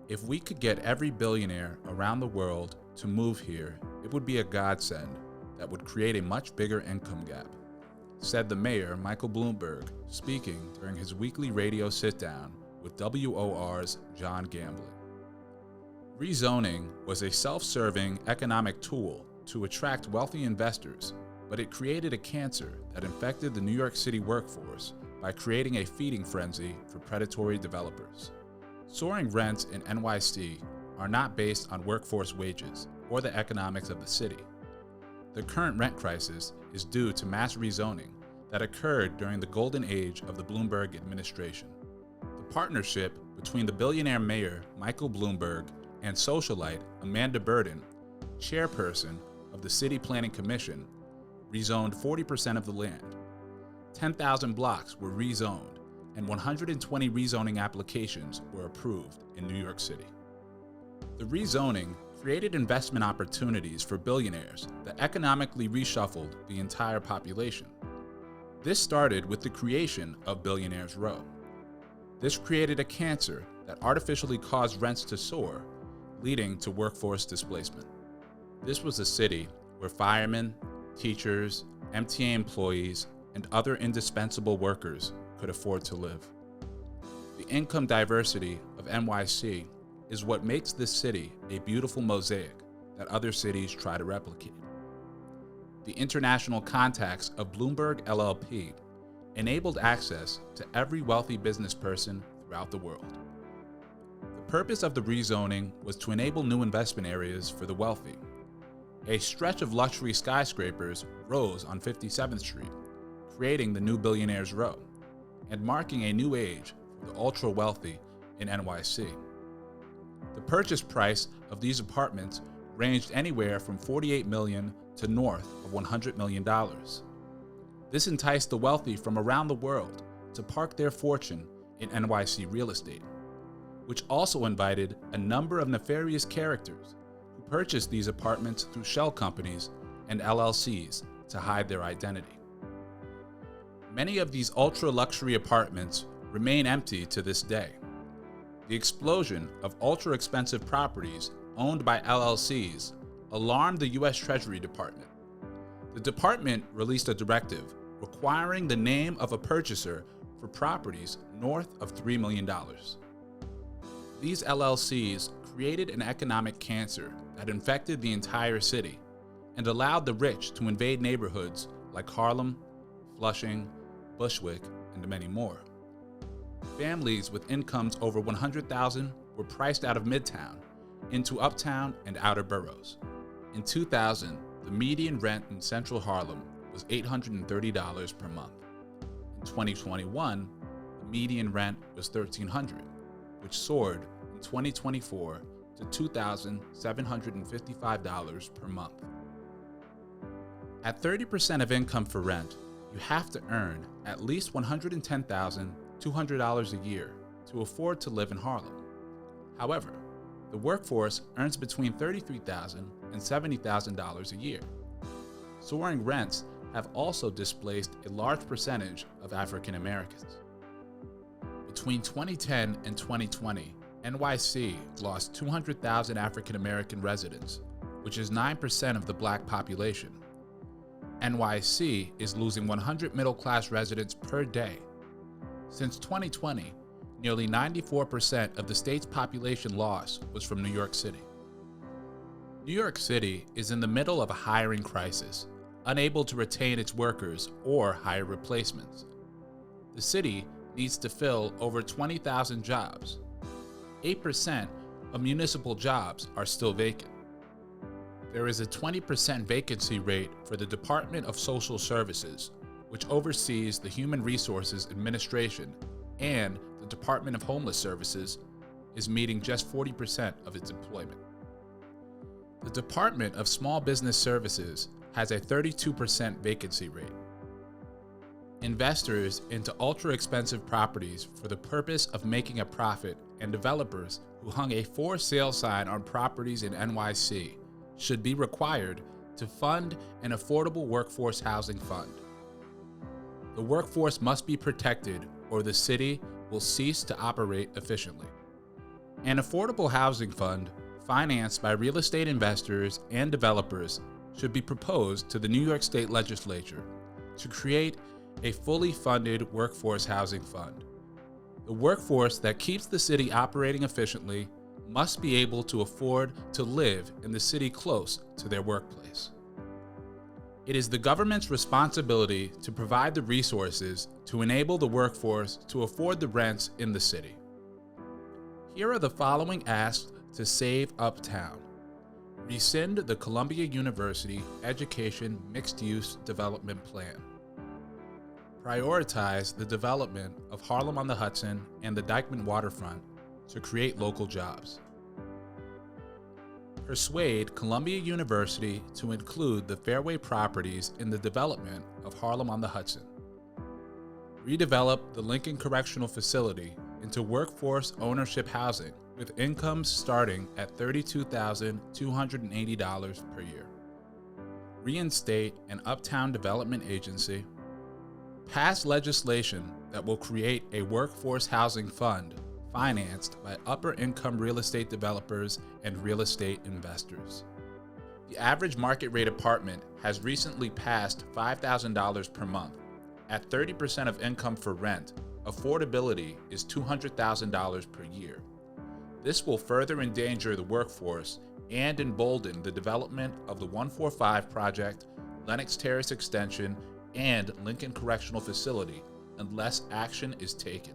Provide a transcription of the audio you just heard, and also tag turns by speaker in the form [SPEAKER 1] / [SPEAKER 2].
[SPEAKER 1] If we could get every billionaire around the world to move here, it would be a godsend that would create a much bigger income gap, said the mayor, Michael Bloomberg, speaking during his weekly radio sit-down with WOR's John Gamblin. Rezoning was a self-serving economic tool to attract wealthy investors, but it created a cancer that infected the New York City workforce by creating a feeding frenzy for predatory developers. Soaring rents in NYC are not based on workforce wages or the economics of the city. The current rent crisis is due to mass rezoning that occurred during the golden age of the Bloomberg administration. The partnership between the billionaire mayor, Michael Bloomberg, and socialite Amanda Burden, chairperson of the City Planning Commission, rezoned 40% of the land. 10,000 blocks were rezoned, and 120 rezoning applications were approved in New York City. The rezoning created investment opportunities for billionaires that economically reshuffled the entire population. This started with the creation of Billionaires Row. This created a cancer that artificially caused rents to soar, leading to workforce displacement. This was a city where firemen, teachers, MTA employees, and other indispensable workers could afford to live. The income diversity of NYC is what makes this city a beautiful mosaic that other cities try to replicate. The international contacts of Bloomberg LLP enabled access to every wealthy business person throughout the world. The purpose of the rezoning was to enable new investment areas for the wealthy. A stretch of luxury skyscrapers rose on 57th Street, creating the new Billionaires Row and marking a new age for the ultra-wealthy in NYC. The purchase price of these apartments ranged anywhere from $48 million to north of $100 million. This enticed the wealthy from around the world to park their fortune in NYC real estate, which also invited a number of nefarious characters who purchased these apartments through shell companies and LLCs to hide their identity. Many of these ultra-luxury apartments remain empty to this day. The explosion of ultra-expensive properties owned by LLCs alarmed the U.S. Treasury Department. The department released a directive requiring the name of a purchaser for properties north of $3 million. These LLCs created an economic cancer that infected the entire city and allowed the rich to invade neighborhoods like Harlem, Flushing, Bushwick, and many more. Families with incomes over $100,000 were priced out of Midtown into Uptown and outer boroughs. In 2000, the median rent in central Harlem was $830 per month. In 2021, the median rent was $1,300, which soared in 2024 to $2,755 per month. At 30% of income for rent, you have to earn at least $110,200 a year to afford to live in Harlem. However, the workforce earns between $33,000 and $70,000 a year. Soaring rents have also displaced a large percentage of African Americans. Between 2010 and 2020, NYC lost 200,000 African American residents, which is 9% of the Black population. NYC is losing 100 middle-class residents per day. Since 2020, nearly 94% of the state's population loss was from New York City. New York City is in the middle of a hiring crisis, unable to retain its workers or hire replacements. The city needs to fill over 20,000 jobs. 8% of municipal jobs are still vacant. There is a 20% vacancy rate for the Department of Social Services, which oversees the Human Resources Administration, and the Department of Homeless Services is meeting just 40% of its employment. The Department of Small Business Services has a 32% vacancy rate. Investors into ultra-expensive properties for the purpose of making a profit and developers who hung a for sale sign on properties in NYC should be required to fund an affordable workforce housing fund. The workforce must be protected or the city will cease to operate efficiently. An affordable housing fund financed by real estate investors and developers should be proposed to the New York State Legislature to create a fully funded workforce housing fund. The workforce that keeps the city operating efficiently must be able to afford to live in the city close to their workplace. It is the government's responsibility to provide the resources to enable the workforce to afford the rents in the city. Here are the following asks to save Uptown. Rescind the Columbia University Education Mixed-Use Development Plan. Prioritize the development of Harlem on the Hudson and the Dyckman waterfront to create local jobs. Persuade Columbia University to include the Fairway properties in the development of Harlem on the Hudson. Redevelop the Lincoln Correctional Facility into workforce ownership housing with incomes starting at $32,280 per year. Reinstate an Uptown Development Agency. Pass legislation that will create a workforce housing fund financed by upper-income real estate developers and real estate investors. The average market rate apartment has recently passed $5,000 per month. At 30% of income for rent, affordability is $200,000 per year. This will further endanger the workforce and embolden the development of the 145 project, Lenox Terrace Extension, and Lincoln Correctional Facility unless action is taken.